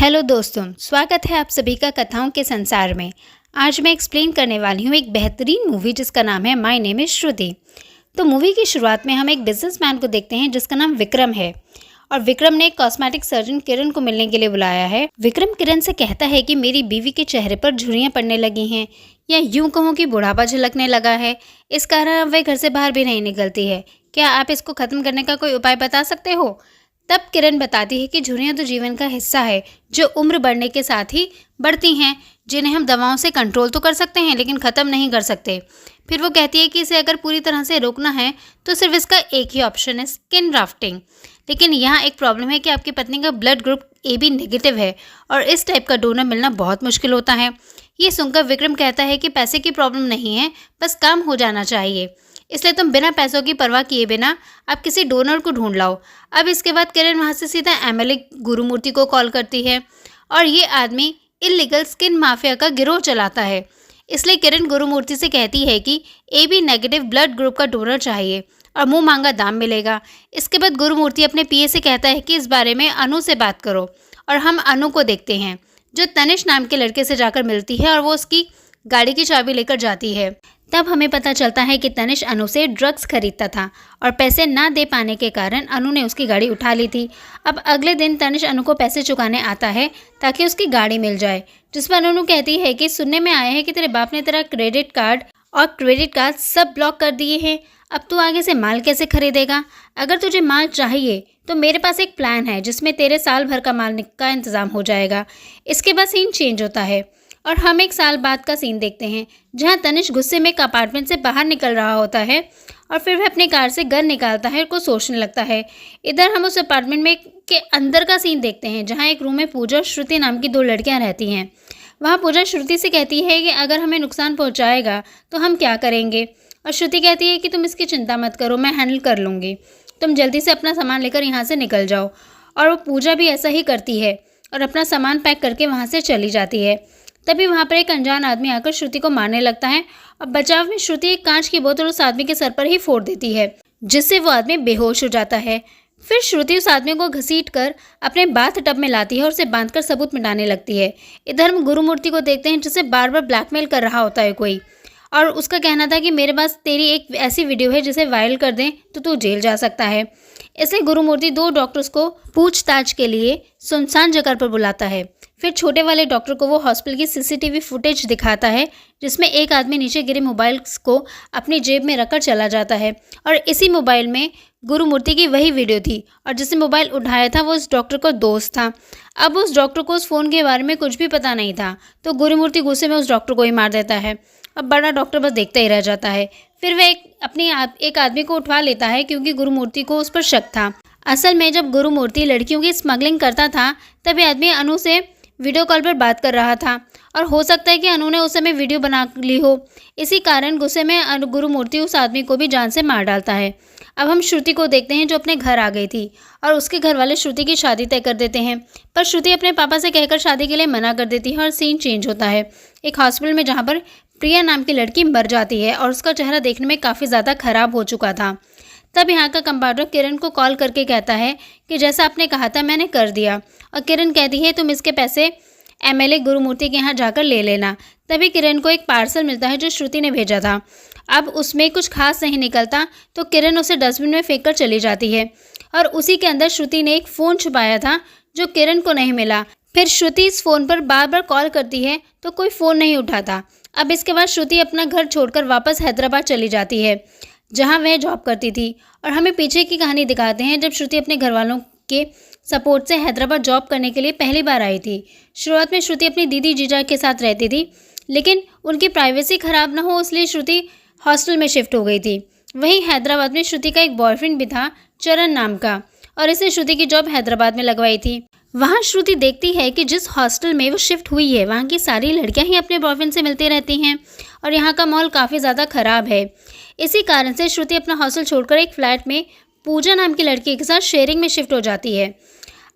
Hello दोस्तों, स्वागत है आप सभी का कथाओं के संसार में। आज मैं एक्सप्लेन करने वाली हूँ एक बेहतरीन मूवी जिसका नाम है माय नेम इज़ श्रुति। तो मूवी की शुरुआत में हम एक बिजनेसमैन को देखते हैं जिसका नाम विक्रम है और विक्रम ने एक कॉस्मेटिक सर्जन किरण को मिलने के लिए बुलाया है। विक्रम किरण से कहता है कि मेरी बीवी के चेहरे पर झुर्रियाँ पड़ने लगी हैं या यूं कहूँ कि बुढ़ापा झलकने लगा है, इस कारण अब वह घर से बाहर भी नहीं निकलती है। क्या आप इसको ख़त्म करने का कोई उपाय बता सकते हो? तब किरण बताती है कि झुर्रियाँ तो जीवन का हिस्सा है जो उम्र बढ़ने के साथ ही बढ़ती हैं, जिन्हें हम दवाओं से कंट्रोल तो कर सकते हैं लेकिन ख़त्म नहीं कर सकते। फिर वो कहती है कि इसे अगर पूरी तरह से रोकना है तो सिर्फ इसका एक ही ऑप्शन है, स्किन ग्राफ्टिंग। लेकिन यहाँ एक प्रॉब्लम है कि आपकी पत्नी का ब्लड ग्रुप AB नेगेटिव है और इस टाइप का डोनर मिलना बहुत मुश्किल होता है। ये सुनकर विक्रम कहता है कि पैसे की प्रॉब्लम नहीं है, बस काम हो जाना चाहिए, इसलिए तुम बिना पैसों की परवाह किए बिना आप किसी डोनर को ढूंढ लाओ। अब इसके बाद किरण वहाँ से सीधा MLA गुरुमूर्ति को कॉल करती है और ये आदमी इलीगल स्किन माफिया का गिरोह चलाता है। इसलिए किरण गुरुमूर्ति से कहती है कि AB नेगेटिव ब्लड ग्रुप का डोनर चाहिए और मुंह मांगा दाम मिलेगा। इसके बाद गुरुमूर्ति अपने PA से कहता है कि इस बारे में अनु से बात करो और हम अनु को देखते हैं जो तनिष नाम के लड़के से जाकर मिलती है और वो उसकी गाड़ी की चाबी लेकर जाती है। तब हमें पता चलता है कि तनिष अनु से ड्रग्स खरीदता था और पैसे ना दे पाने के कारण अनु ने उसकी गाड़ी उठा ली थी। अब अगले दिन तनिष अनु को पैसे चुकाने आता है ताकि उसकी गाड़ी मिल जाए, जिस पर अनु कहती है कि सुनने में आया है कि तेरे बाप ने तेरा क्रेडिट कार्ड सब ब्लॉक कर दिए हैं, अब तू आगे से माल कैसे खरीदेगा? अगर तुझे माल चाहिए तो मेरे पास एक प्लान है जिसमें तेरे साल भर का माल का इंतज़ाम हो जाएगा। इसके बाद सीन चेंज होता है और हम एक साल बाद का सीन देखते हैं जहां तनिष गुस्से में एक अपार्टमेंट से बाहर निकल रहा होता है और फिर वह अपने कार से गन निकालता है और को सोचने लगता है। इधर हम उस अपार्टमेंट में के अंदर का सीन देखते हैं जहां एक रूम में पूजा और श्रुति नाम की 2 लड़कियां रहती हैं। वहां पूजा श्रुति से कहती है कि अगर हमें नुकसान पहुंचाएगा तो हम क्या करेंगे, और श्रुति कहती है कि तुम इसकी चिंता मत करो, मैं हैंडल कर लूँगी, तुम जल्दी से अपना सामान लेकर यहाँ से निकल जाओ। और वो पूजा भी ऐसा ही करती है और अपना सामान पैक करके वहाँ से चली जाती है। तभी वहाँ पर एक अनजान आदमी आकर श्रुति को मारने लगता है और बचाव में श्रुति एक कांच की बोतल उस आदमी के सर पर ही फोड़ देती है, जिससे वो आदमी बेहोश हो जाता है। फिर श्रुति उस आदमी को घसीट कर अपने बाथ टब में लाती है और उसे बांधकर सबूत मिटाने लगती है। इधर हम गुरुमूर्ति को देखते हैं जिसे बार बार ब्लैकमेल कर रहा होता है कोई, और उसका कहना था कि मेरे पास तेरी एक ऐसी वीडियो है जिसे वायरल कर दें तो तू जेल जा सकता है। इसलिए गुरुमूर्ति 2 डॉक्टर्स को पूछताछ के लिए सुनसान जगह पर बुलाता है। फिर छोटे वाले डॉक्टर को वो हॉस्पिटल की CCTV फुटेज दिखाता है जिसमें एक आदमी नीचे गिरे मोबाइल को अपनी जेब में रखकर चला जाता है और इसी मोबाइल में गुरुमूर्ति की वही वीडियो थी और जिसने मोबाइल उठाया था वो उस डॉक्टर का दोस्त था। अब उस डॉक्टर को उस फ़ोन के बारे में कुछ भी पता नहीं था, तो गुरुमूर्ति गुस्से में उस डॉक्टर को ही मार देता है। अब बड़ा डॉक्टर बस देखता ही रह जाता है। फिर वह एक आदमी को उठवा लेता है क्योंकि गुरुमूर्ति को उस पर शक था। असल में जब गुरुमूर्ति लड़कियों की स्मगलिंग करता था तब ये आदमी अनु से वीडियो कॉल पर बात कर रहा था और हो सकता है कि अनु ने उस समय वीडियो बना ली हो। इसी कारण गुस्से में गुरुमूर्ति उस आदमी को भी जान से मार डालता है। अब हम श्रुति को देखते हैं जो अपने घर आ गई थी और उसके घर वाले श्रुति की शादी तय कर देते हैं, पर श्रुति अपने पापा से कहकर शादी के लिए मना कर देती है और सीन चेंज होता है एक हॉस्पिटल में जहाँ पर प्रिया नाम की लड़की मर जाती है और उसका चेहरा देखने में काफ़ी ज़्यादा खराब हो चुका था। तब यहाँ का कंपाउंडर किरण को कॉल करके कहता है कि जैसा आपने कहा था मैंने कर दिया, और किरण कहती है तुम इसके पैसे MLA गुरुमूर्ति के यहाँ जाकर ले लेना। तभी किरण को एक पार्सल मिलता है जो श्रुति ने भेजा था। अब उसमें कुछ खास नहीं निकलता तो किरण उसे डस्टबिन में फेंक कर चली जाती है और उसी के अंदर श्रुति ने एक फ़ोन छुपाया था जो किरण को नहीं मिला। फिर श्रुति इस फ़ोन पर बार बार कॉल करती है तो कोई फ़ोन नहीं उठाता। अब इसके बाद श्रुति अपना घर छोड़कर वापस हैदराबाद चली जाती है जहां वह जॉब करती थी और हमें पीछे की कहानी दिखाते हैं जब श्रुति अपने घर वालों के सपोर्ट से हैदराबाद जॉब करने के लिए पहली बार आई थी। शुरुआत में श्रुति अपनी दीदी जीजा के साथ रहती थी, लेकिन उनकी प्राइवेसी ख़राब ना हो इसलिए श्रुति हॉस्टल में शिफ्ट हो गई थी। वहीं हैदराबाद में श्रुति का एक बॉयफ्रेंड भी था चरण नाम का, और इसने श्रुति की जॉब हैदराबाद में लगवाई थी। वहाँ श्रुति देखती है कि जिस हॉस्टल में वो शिफ्ट हुई है वहाँ की सारी लड़कियाँ ही अपने बॉयफ्रेंड से मिलती रहती हैं और यहाँ का माहौल काफ़ी ज़्यादा ख़राब है। इसी कारण से श्रुति अपना हॉस्टल छोड़कर एक फ्लैट में पूजा नाम की लड़की के साथ शेयरिंग में शिफ्ट हो जाती है।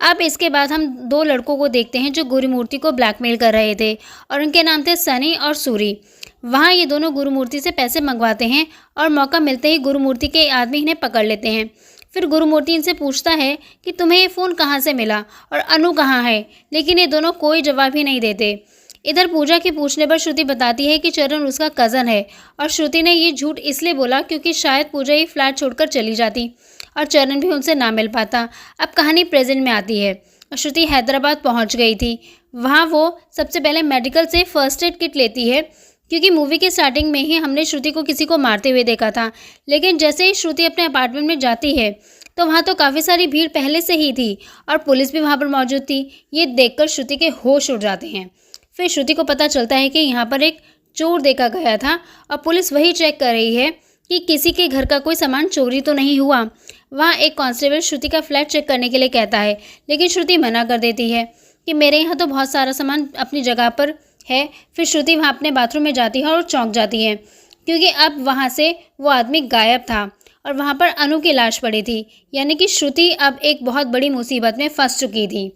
अब इसके बाद हम 2 लड़कों को देखते हैं जो गुरुमूर्ति को ब्लैकमेल कर रहे थे और उनके नाम थे सनी और सूरी। वहाँ ये दोनों गुरुमूर्ति से पैसे मंगवाते हैं और मौका मिलते ही गुरुमूर्ति के आदमी इन्हें पकड़ लेते हैं। फिर गुरुमूर्ति इनसे पूछता है कि तुम्हें ये फ़ोन कहाँ से मिला और अनु कहाँ है, लेकिन ये दोनों कोई जवाब ही नहीं देते। इधर पूजा के पूछने पर श्रुति बताती है कि चरण उसका कज़न है और श्रुति ने ये झूठ इसलिए बोला क्योंकि शायद पूजा ये फ्लैट छोड़कर चली जाती और चरण भी उनसे ना मिल पाता। अब कहानी प्रेजेंट में आती है। श्रुति हैदराबाद पहुंच गई थी। वहां वो सबसे पहले मेडिकल से फर्स्ट एड किट लेती है क्योंकि मूवी के स्टार्टिंग में ही हमने श्रुति को किसी को मारते हुए देखा था। लेकिन जैसे ही श्रुति अपने अपार्टमेंट में जाती है तो वहाँ तो काफ़ी सारी भीड़ पहले से ही थी और पुलिस भी वहाँ पर मौजूद थी। ये देखकर श्रुति के होश उड़ जाते हैं। फिर श्रुति को पता चलता है कि यहाँ पर एक चोर देखा गया था और पुलिस वही चेक कर रही है कि किसी के घर का कोई सामान चोरी तो नहीं हुआ। वहाँ एक कांस्टेबल श्रुति का फ्लैट चेक करने के लिए कहता है, लेकिन श्रुति मना कर देती है कि मेरे यहाँ तो बहुत सारा सामान अपनी जगह पर है। फिर श्रुति वहाँ अपने बाथरूम में जाती है और चौंक जाती है क्योंकि अब वहाँ से वो आदमी गायब था और वहाँ पर अनु की लाश पड़ी थी। यानी कि श्रुति अब एक बहुत बड़ी मुसीबत में फंस चुकी थी।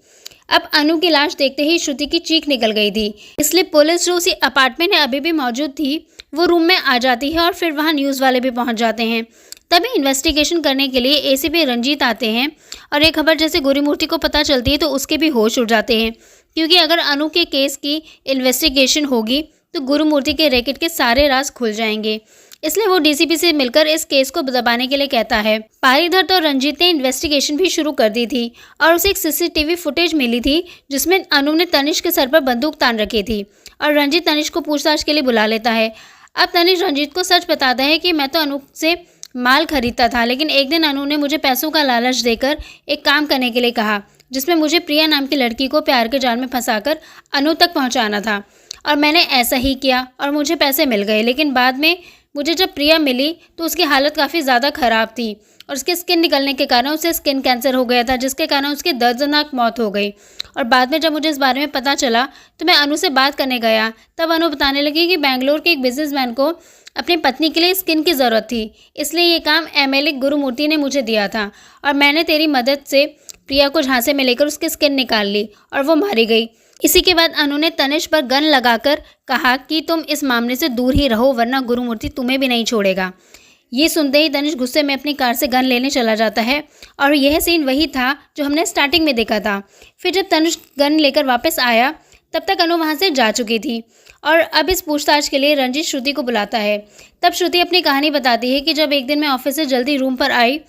अब अनु की लाश देखते ही श्रुति की चीख निकल गई थी, इसलिए पुलिस जो उसी अपार्टमेंट में अभी भी मौजूद थी वो रूम में आ जाती है और फिर वहाँ न्यूज़ वाले भी पहुँच जाते हैं। तभी इन्वेस्टिगेशन करने के लिए एसीपी रंजीत आते हैं और ये खबर जैसे गुरुमूर्ति को पता चलती है तो उसके भी होश उड़ जाते हैं क्योंकि अगर अनु के केस की इन्वेस्टिगेशन होगी तो गुरुमूर्ति के रैकेट के सारे राज खुल जाएंगे। इसलिए वो डीसीपी से मिलकर इस केस को दबाने के लिए कहता है। पारीधर तो रंजीत ने इन्वेस्टिगेशन भी शुरू कर दी थी और उसे एक सीसीटीवी फुटेज मिली थी जिसमें अनु ने तनिष्क के सर पर बंदूक तान रखी थी और रंजीत तनिष्क को पूछताछ के लिए बुला लेता है। अब तनिष्क रंजीत को सच बताता है कि मैं तो अनु से माल खरीदता था, लेकिन एक दिन अनु ने मुझे पैसों का लालच देकर एक काम करने के लिए कहा जिसमें मुझे प्रिया नाम की लड़की को प्यार के जाल में फंसाकर अनु तक पहुंचाना था और मैंने ऐसा ही किया और मुझे पैसे मिल गए। लेकिन बाद में मुझे जब प्रिया मिली तो उसकी हालत काफ़ी ज़्यादा ख़राब थी और उसके स्किन निकलने के कारण उसे स्किन कैंसर हो गया था जिसके कारण उसकी दर्दनाक मौत हो गई। और बाद में जब मुझे इस बारे में पता चला तो मैं अनु से बात करने गया। तब अनु बताने लगी कि बेंगलोर के एक बिजनेसमैन को अपनी पत्नी के लिए स्किन की ज़रूरत थी, इसलिए ये काम एमएलए गुरुमूर्ति ने मुझे दिया था और मैंने तेरी मदद से प्रिया को झांसे में लेकर उसकी स्किन निकाल ली और वो मारी गई। इसी के बाद अनु ने तनिष्क पर गन लगाकर कहा कि तुम इस मामले से दूर ही रहो वरना गुरुमूर्ति तुम्हें भी नहीं छोड़ेगा। ये सुनते ही तनिष्क गुस्से में अपनी कार से गन लेने चला जाता है और यह सीन वही था जो हमने स्टार्टिंग में देखा था। फिर जब तनिष्क गन लेकर वापस आया तब तक अनु वहाँ से जा चुकी थी और अब इस पूछताछ के लिए रंजीत श्रुति को बुलाता है। तब श्रुति अपनी कहानी बताती है कि जब एक दिन मैं ऑफिस से जल्दी रूम पर आई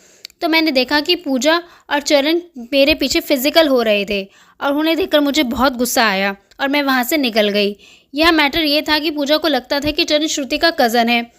तो मैंने देखा कि पूजा और चरण मेरे पीछे फिजिकल हो रहे थे और उन्हें देखकर मुझे बहुत गुस्सा आया और मैं वहाँ से निकल गई। यह मैटर ये था कि पूजा को लगता था कि चरण श्रुति का कज़न है,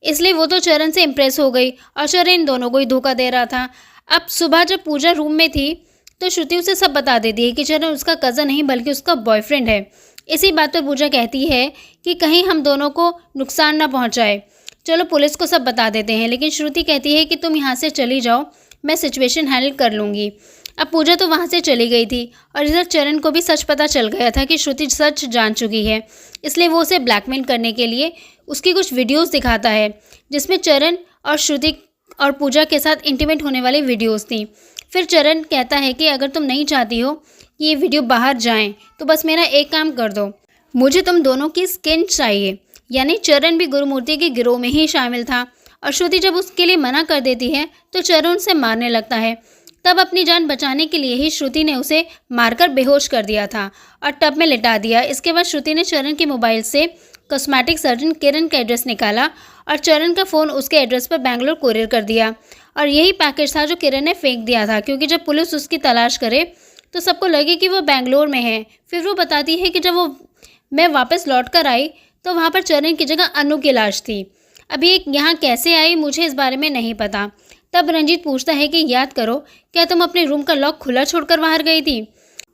इसलिए वो तो चरण से इम्प्रेस हो गई और चरण इन दोनों को ही धोखा दे रहा था। अब सुबह जब पूजा रूम में थी तो श्रुति उसे सब बता देती है कि चरण उसका कज़न नहीं बल्कि उसका बॉयफ्रेंड है। इसी बात पर पूजा कहती है कि कहीं हम दोनों को नुकसान ना पहुंचाए, चलो पुलिस को सब बता देते हैं। लेकिन श्रुति कहती है कि तुम यहाँ से चली जाओ, मैं सिचुएशन हैंडल कर लूँगी। अब पूजा तो वहाँ से चली गई थी और इधर चरण को भी सच पता चल गया था कि श्रुति सच जान चुकी है, इसलिए वो उसे ब्लैकमेल करने के लिए उसकी कुछ वीडियोस दिखाता है जिसमें चरण और श्रुति और पूजा के साथ इंटीमेट होने वाली वीडियोस थी। फिर चरण कहता है कि अगर तुम नहीं चाहती हो कि ये वीडियो बाहर जाएं तो बस मेरा एक काम कर दो, मुझे तुम दोनों की स्किन चाहिए। यानी चरण भी गुरुमूर्ति के गिरोह में ही शामिल था और श्रुति जब उसके लिए मना कर देती है तो चरण उसे मारने लगता है। तब अपनी जान बचाने के लिए ही श्रुति ने उसे मारकर बेहोश कर दिया था और टब में लिटा दिया। इसके बाद श्रुति ने चरण के मोबाइल से कॉस्मेटिक सर्जन किरण का एड्रेस निकाला और चरण का फ़ोन उसके एड्रेस पर बेंगलोर कोरियर कर दिया और यही पैकेज था जो किरण ने फेंक दिया था क्योंकि जब पुलिस उसकी तलाश करे तो सबको लगे कि वो बेंगलोर में है। फिर वो बताती है कि जब मैं वापस लौट कर आई तो वहाँ पर चरण की जगह अनु की लाश थी। अभी एक यहाँ कैसे आई मुझे इस बारे में नहीं पता। तब रंजीत पूछता है कि याद करो, क्या तुम अपने रूम का लॉक खुला छोड़कर बाहर गई थी?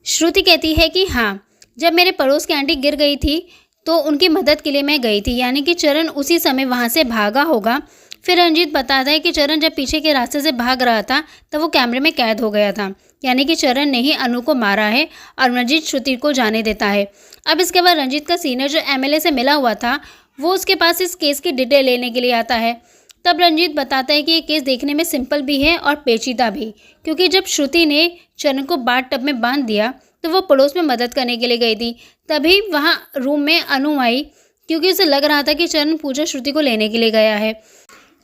श्रुति कहती है कि हाँ, जब मेरे पड़ोस की आंटी गिर गई थी तो उनकी मदद के लिए मैं गई थी। यानी कि चरण उसी समय वहाँ से भागा होगा। फिर रंजीत बताता है कि चरण जब पीछे के रास्ते से भाग रहा था तब वो कैमरे में कैद हो गया था। यानी कि चरण ने ही अनु को मारा है और रंजीत श्रुति को जाने देता है। अब इसके बाद रंजीत का सीनियर जो एमएलए से मिला हुआ था वो उसके पास इस केस की डिटेल लेने के लिए आता है। तब रंजीत बताता है कि ये केस देखने में सिंपल भी है और पेचीदा भी, क्योंकि जब श्रुति ने चरण को बाथ टब में बांध दिया तो वो पड़ोस में मदद करने के लिए गई थी। तभी वहाँ रूम में अनु आई क्योंकि उसे लग रहा था कि चरण पूजा श्रुति को लेने के लिए गया है।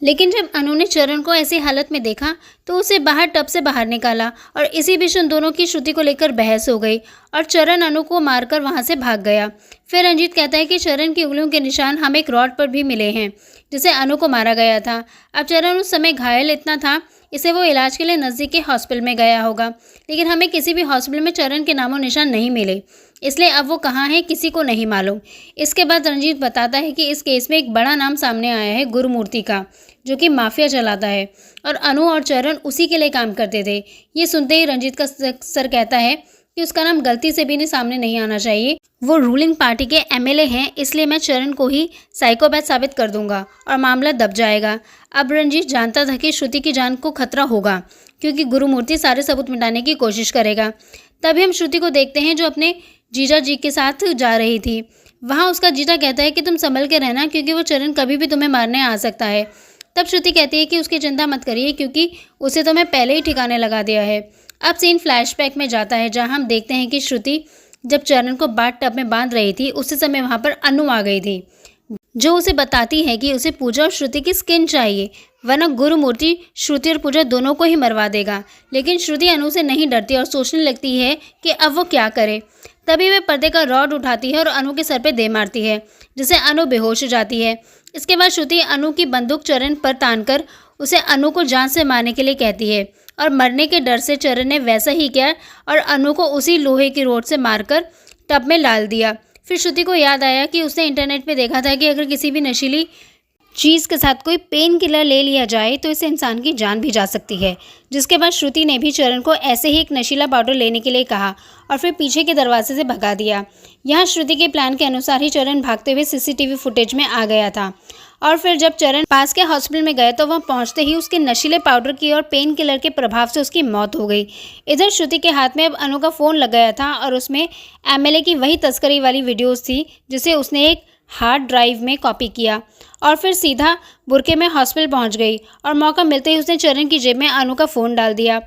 लेकिन जब अनु ने चरण को ऐसी हालत में देखा तो उसे बाहर टब से बाहर निकाला और इसी बीच उन दोनों की श्रुति को लेकर बहस हो गई और चरण अनु को मारकर वहां से भाग गया। फिर रंजीत कहता है कि चरण की उंगलियों के निशान हमें एक रॉड पर भी मिले हैं जिसे अनु को मारा गया था। अब चरण उस समय घायल इतना था इसे वो इलाज के लिए नज़दीक के हॉस्पिटल में गया होगा, लेकिन हमें किसी भी हॉस्पिटल में चरण के नामो निशान नहीं मिले, इसलिए अब वो कहाँ है किसी को नहीं मालूम। इसके बाद रंजीत बताता है कि इस केस में एक बड़ा नाम सामने आया है गुरुमूर्ति का, जो कि माफिया चलाता है और अनु और चरण उसी के लिए काम करते थे। ये सुनते ही रंजीत का सर कहता है कि उसका नाम गलती से भी सामने नहीं आना चाहिए। वो रूलिंग पार्टी के एमएलए हैं, इसलिए मैं चरण को ही साइकोपैथ साबित कर दूंगा और मामला दब जाएगा। अब रंजीत जानता था कि श्रुति की जान को खतरा होगा क्योंकि गुरुमूर्ति सारे सबूत मिटाने की कोशिश करेगा। तभी हम श्रुति को देखते हैं जो अपने जीजा जी के साथ जा रही थी। वहाँ उसका जीजा कहता है कि तुम संभल के रहना क्योंकि वो चरण कभी भी तुम्हें मारने आ सकता है। तब श्रुति कहती है कि उसकी चिंता मत करिए क्योंकि उसे तो मैं पहले ही ठिकाने लगा दिया है। अब सीन फ्लैशबैक में जाता है जहां हम देखते हैं कि श्रुति जब चरण को बाथ टब में बांध रही थी उसी समय वहां पर अनु आ गई थी, जो उसे बताती है कि उसे पूजा और श्रुति की स्किन चाहिए वरना गुरुमूर्ति श्रुति और पूजा दोनों को ही मरवा देगा। लेकिन श्रुति अनु से नहीं डरती और सोचने लगती है कि अब वो क्या करे। तभी वे पर्दे का रॉड उठाती है और अनु के सर पे दे मारती है जिससे अनु बेहोश हो जाती है। इसके बाद श्रुति अनु की बंदूक चरण पर तानकर उसे अनु को जान से मारने के लिए कहती है और मरने के डर से चरण ने वैसा ही किया और अनु को उसी लोहे की रोड से मारकर टब में डाल दिया। फिर श्रुति को याद आया कि उसने इंटरनेट पे देखा था कि अगर किसी भी नशीली चीज़ के साथ कोई पेन किलर ले लिया जाए तो इससे इंसान की जान भी जा सकती है। जिसके बाद श्रुति ने भी चरण को ऐसे ही एक नशीला पाउडर लेने के लिए कहा और फिर पीछे के दरवाजे से भगा दिया। यहाँ श्रुति के प्लान के अनुसार ही चरण भागते हुए सीसीटीवी फुटेज में आ गया था और फिर जब चरण पास के हॉस्पिटल में गए तो वहाँ पहुँचते ही उसके नशीले पाउडर की और पेन किलर के प्रभाव से उसकी मौत हो गई। इधर श्रुति के हाथ में अब अनु का फ़ोन लग गया था और उसमें एमएलए की वही तस्करी वाली वीडियोज़ थी जिसे उसने एक हार्ड ड्राइव में कॉपी किया और फिर सीधा बुरके में हॉस्पिटल पहुंच गई और मौका मिलते ही उसने चरण की जेब में अनु का फ़ोन डाल दिया।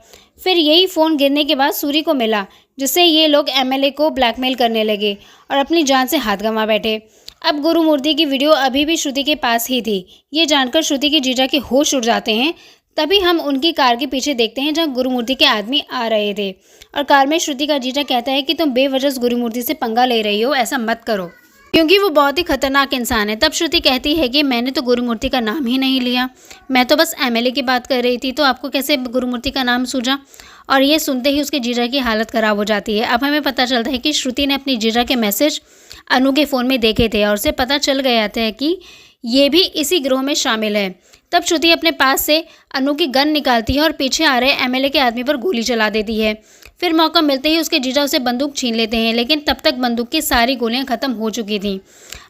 फिर यही फ़ोन गिरने के बाद सूरी को मिला जिससे ये लोग एमएलए को ब्लैकमेल करने लगे और अपनी जान से हाथ गंवा बैठे। अब गुरुमूर्ति की वीडियो अभी भी श्रुति के पास ही थी। ये जानकर श्रुति के जीजा के होश उड़ जाते हैं। तभी हम उनकी कार के पीछे देखते हैं जहाँ गुरुमूर्ति के आदमी आ रहे थे और कार में श्रुति का जीजा कहता है कि तुम बेवजह गुरुमूर्ति से पंगा ले रही हो, ऐसा मत करो क्योंकि वो बहुत ही खतरनाक इंसान है। तब श्रुति कहती है कि मैंने तो गुरुमूर्ति का नाम ही नहीं लिया, मैं तो बस एमएलए की बात कर रही थी, तो आपको कैसे गुरुमूर्ति का नाम सूझा। और ये सुनते ही उसके जीजा की हालत ख़राब हो जाती है। अब हमें पता चलता है कि श्रुति ने अपनी जीजा के मैसेज अनु के फ़ोन में देखे थे और उसे पता चल गया था कि ये भी इसी गिरोह में शामिल है। तब श्रुति अपने पास से अनु की गन निकालती है और पीछे आ रहे एमएलए के आदमी पर गोली चला देती है। फिर मौका मिलते ही उसके जीजा उसे बंदूक छीन लेते हैं, लेकिन तब तक बंदूक की सारी गोलियां ख़त्म हो चुकी थीं।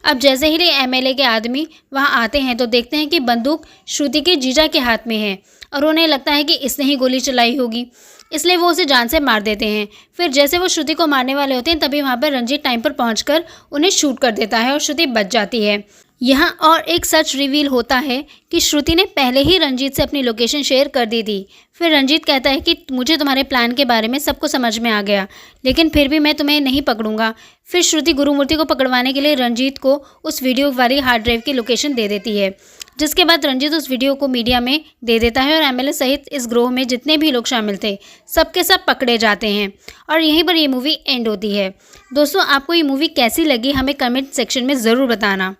अब जैसे ही एमएलए के आदमी वहां आते हैं तो देखते हैं कि बंदूक श्रुति के जीजा के हाथ में है और उन्हें लगता है कि इसने ही गोली चलाई होगी, इसलिए वो उसे जान से मार देते हैं। फिर जैसे वो श्रुति को मारने वाले होते हैं तभी वहाँ पर रंजीत टाइम पर पहुँचकर उन्हें शूट कर देता है और श्रुति बच जाती है। यहाँ और एक सच रिवील होता है कि श्रुति ने पहले ही रंजीत से अपनी लोकेशन शेयर कर दी थी। फिर रंजीत कहता है कि मुझे तुम्हारे प्लान के बारे में सब कुछ समझ में आ गया, लेकिन फिर भी मैं तुम्हें नहीं पकड़ूंगा। फिर श्रुति गुरुमूर्ति को पकड़वाने के लिए रंजीत को उस वीडियो वाली हार्ड ड्राइव की लोकेशन दे देती है, जिसके बाद रंजीत उस वीडियो को मीडिया में दे देता है और एमएलए सहित इस ग्रोह में जितने भी लोग शामिल थे सबके सब पकड़े जाते हैं और यहीं पर ये मूवी एंड होती है। दोस्तों, आपको ये मूवी कैसी लगी हमें कमेंट सेक्शन में ज़रूर बताना।